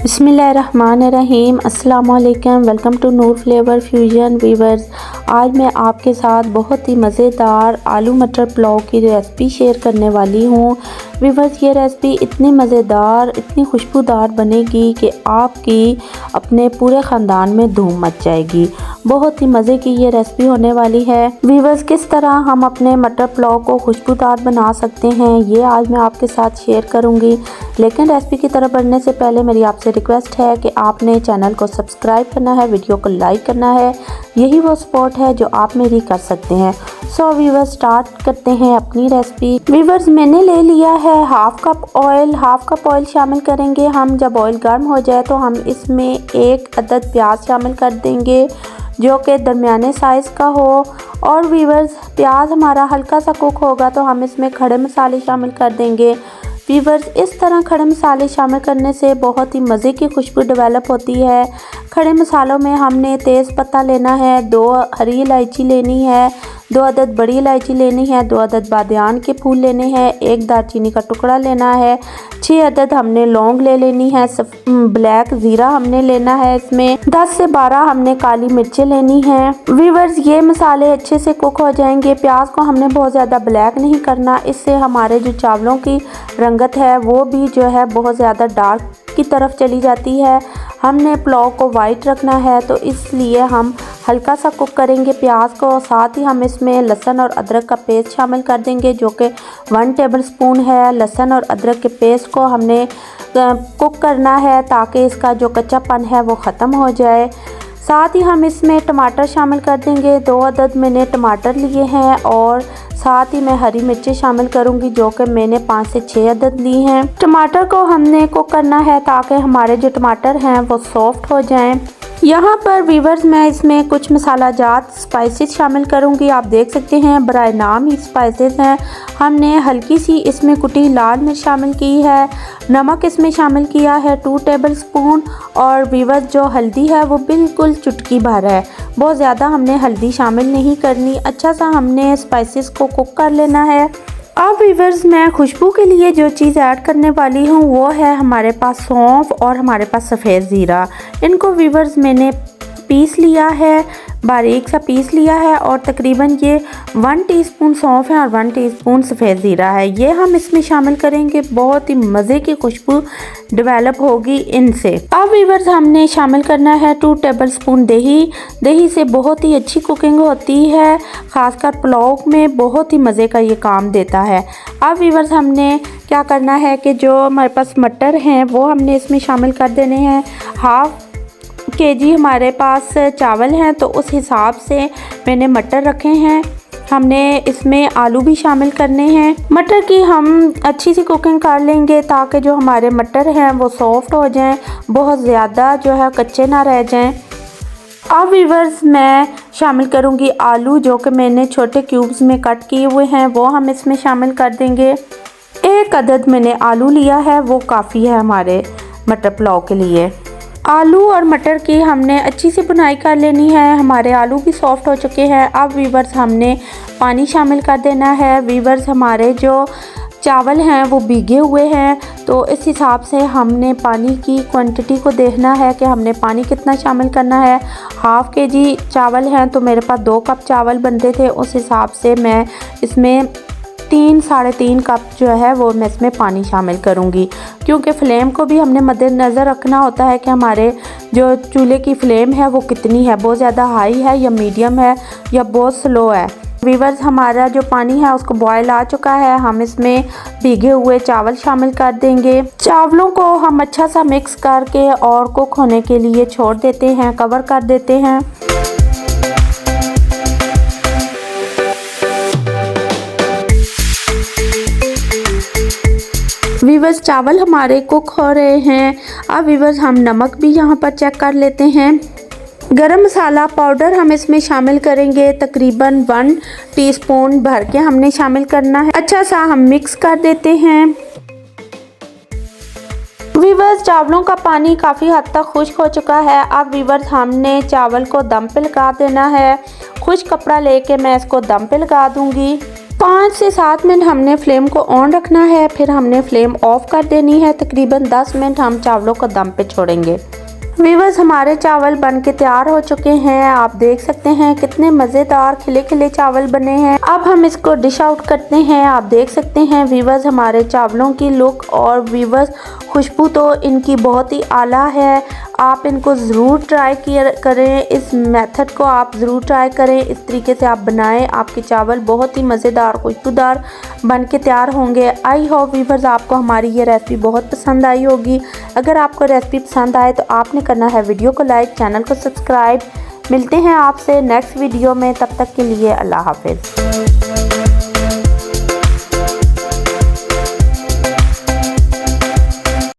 बिस्मिल्लाहिर्रहमानिर्रहीम। अस्सलाम वालेकुम। Welcome to Noor flavour fusion weavers. आज मैं आपके साथ बहुत ही मज़ेदार आलू मटर पुलाव की रेसिपी शेयर करने वाली हूँ। वीवर्स, ये रेसिपी इतनी मज़ेदार, इतनी खुशबूदार बनेगी कि आपकी अपने पूरे ख़ानदान में धूम मच जाएगी। बहुत ही मज़े की ये रेसिपी होने वाली है। वीवर्स, किस तरह हम अपने मटर पुलाव को खुशबूदार बना सकते हैं, ये आज मैं आपके साथ शेयर करूँगी। लेकिन रेसिपी की तरफ बढ़ने से पहले मेरी आपसे रिक्वेस्ट है कि आपने चैनल को सब्सक्राइब करना है, वीडियो को लाइक करना है। यही वो सपोर्ट है जो आप मेरी कर सकते हैं। सो वीवर्स, स्टार्ट करते हैं अपनी रेसिपी। वीवर्स, मैंने ले लिया है हाफ कप ऑयल शामिल करेंगे हम। जब ऑयल गर्म हो जाए तो हम इसमें एक अदद प्याज शामिल कर देंगे जो कि दरमियाने साइज़ का हो। और वीवर्स, प्याज हमारा हल्का सा कुक होगा तो हम इसमें खड़े मसाले शामिल कर देंगे। वीवर्स, इस तरह खड़े मसाले शामिल करने से बहुत ही मज़े की खुशबू डेवलप होती है। खड़े मसालों में हमने तेज़ पत्ता लेना है, 2 हरी इलायची लेनी है, 2 अदद बड़ी इलायची लेनी है, 2 अदद बादियान के फूल लेने हैं, 1 दालचीनी का टुकड़ा लेना है, 6 अदद हमने लौंग ले लेनी है, ब्लैक ज़ीरा हमने लेना है, इसमें 10 से 12 हमने काली मिर्चें लेनी हैं। वीवर्स, ये मसाले अच्छे से कुक हो जाएंगे। प्याज को हमने बहुत ज़्यादा ब्लैक नहीं करना, इससे हमारे जो चावलों की रंगत है वो भी जो है बहुत ज़्यादा डार्क की तरफ चली जाती है। हमने पुलाव को वाइट रखना है तो इसलिए हम हल्का सा कुक करेंगे प्याज को। साथ ही हम इसमें लहसुन और अदरक का पेस्ट शामिल कर देंगे जो कि 1 टेबलस्पून है। लहसुन और अदरक के पेस्ट को हमने कुक करना है ताकि इसका जो कच्चापन है वो ख़त्म हो जाए। साथ ही हम इसमें टमाटर शामिल कर देंगे। 2 अदद मैंने टमाटर लिए हैं और साथ ही मैं हरी मिर्चें शामिल करूंगी जो कि मैंने 5 से 6 अदद ली हैं। टमाटर को हमने कुक करना है ताकि हमारे जो टमाटर हैं वो सॉफ्ट हो जाएं। यहाँ पर वीवर्स, मैं इसमें कुछ मसाला जात स्पाइसेस शामिल करूँगी। आप देख सकते हैं बराए नाम ही स्पाइसेस हैं। हमने हल्की सी इसमें कुटी लाल मिर्च शामिल की है, नमक इसमें शामिल किया है 2 टेबलस्पून, और वीवर्स जो हल्दी है वो बिल्कुल चुटकी भर है, बहुत ज़्यादा हमने हल्दी शामिल नहीं करनी। अच्छा सा हमने स्पाइसेस को कुक कर लेना है। अब वीवर्स, मैं खुशबू के लिए जो चीज़ ऐड करने वाली हूँ वो है हमारे पास सौंफ और हमारे पास सफ़ेद ज़ीरा। इनको वीवर्स मैंने पीस लिया है, बारीक सा पीस लिया है, और तकरीबन ये 1 टीस्पून सौंफ है और 1 टीस्पून सफ़ेद ज़ीरा है। ये हम इसमें शामिल करेंगे, बहुत ही मज़े की खुशबू डेवलप होगी इनसे। अब वीवर्स, हमने शामिल करना है 2 टेबलस्पून दही। दही से बहुत ही अच्छी कुकिंग होती है, ख़ासकर पुलाव में बहुत ही मज़े का ये काम देता है। अब वीवर्स, हमने क्या करना है कि जो हमारे पास मटर हैं वो हमने इसमें शामिल कर देने हैं। हाफ केजी हमारे पास चावल हैं तो उस हिसाब से मैंने मटर रखे हैं। हमने इसमें आलू भी शामिल करने हैं। मटर की हम अच्छी सी कुकिंग कर लेंगे ताकि जो हमारे मटर हैं वो सॉफ्ट हो जाएं, बहुत ज़्यादा जो है कच्चे ना रह जाएं। अब वीवर्स, मैं शामिल करूंगी आलू जो कि मैंने छोटे क्यूब्स में कट किए हुए हैं, वो हम इसमें शामिल कर देंगे। 1 अदद मैंने आलू लिया है, वो काफ़ी है हमारे मटर पुलाव के लिए। आलू और मटर की हमने अच्छी सी बुनाई कर लेनी है। हमारे आलू भी सॉफ्ट हो चुके हैं। अब वीवर्स, हमने पानी शामिल कर देना है। वीवर्स, हमारे जो चावल हैं वो भीगे हुए हैं तो इस हिसाब से हमने पानी की क्वांटिटी को देखना है कि हमने पानी कितना शामिल करना है। हाफ केजी चावल हैं तो मेरे पास 2 कप चावल बनते थे, उस हिसाब से मैं इसमें 3 साढ़े 3 कप जो है वो मैं इसमें पानी शामिल करूँगी, क्योंकि फ्लेम को भी हमने मद्देनज़र रखना होता है कि हमारे जो चूल्हे की फ्लेम है वो कितनी है, बहुत ज़्यादा हाई है या मीडियम है या बहुत स्लो है। वीवर्स, हमारा जो पानी है उसको बॉयल आ चुका है। हम इसमें भीगे हुए चावल शामिल कर देंगे। चावलों को हम अच्छा सा मिक्स करके और कुक होने के लिए छोड़ देते हैं, कवर कर देते हैं। वीवर्स, चावल हमारे कुक हो रहे हैं। अब वीवर्स, हम नमक भी यहाँ पर चेक कर लेते हैं। गरम मसाला पाउडर हम इसमें शामिल करेंगे, तकरीबन 1 टीस्पून भर के हमने शामिल करना है। अच्छा सा हम मिक्स कर देते हैं। वीवर्स, चावलों का पानी काफ़ी हद तक खुश्क हो चुका है। अब वीवर्स, हमने चावल को दम पे लगा देना है। खुश्क कपड़ा लेके मैं इसको दम पे लगा दूंगी। 5 से 7 मिनट हमने फ्लेम को ऑन रखना है, फिर हमने फ्लेम ऑफ कर देनी है। तकरीबन 10 मिनट हम चावलों को दम पे छोड़ेंगे। वीवर्स, हमारे चावल बन के तैयार हो चुके हैं। आप देख सकते हैं कितने मज़ेदार खिले खिले चावल बने हैं। अब हम इसको डिश आउट करते हैं। आप देख सकते हैं वीवर्स हमारे चावलों की लुक और वीवर्स खुशबू तो इनकी बहुत ही आला है। आप इनको ज़रूर ट्राई करें, इस मेथड को आप ज़रूर ट्राई करें। इस तरीके से आप बनाएं, आपके चावल बहुत ही मज़ेदार खुशबूदार बन के तैयार होंगे। आई होप वीवर्स आपको हमारी ये रेसिपी बहुत पसंद आई होगी। अगर आपको रेसिपी पसंद आए तो आपने करना है वीडियो को लाइक, चैनल को सब्सक्राइब। मिलते हैं आपसे नेक्स्ट वीडियो में, तब तक के लिए अल्लाह हाफिज़।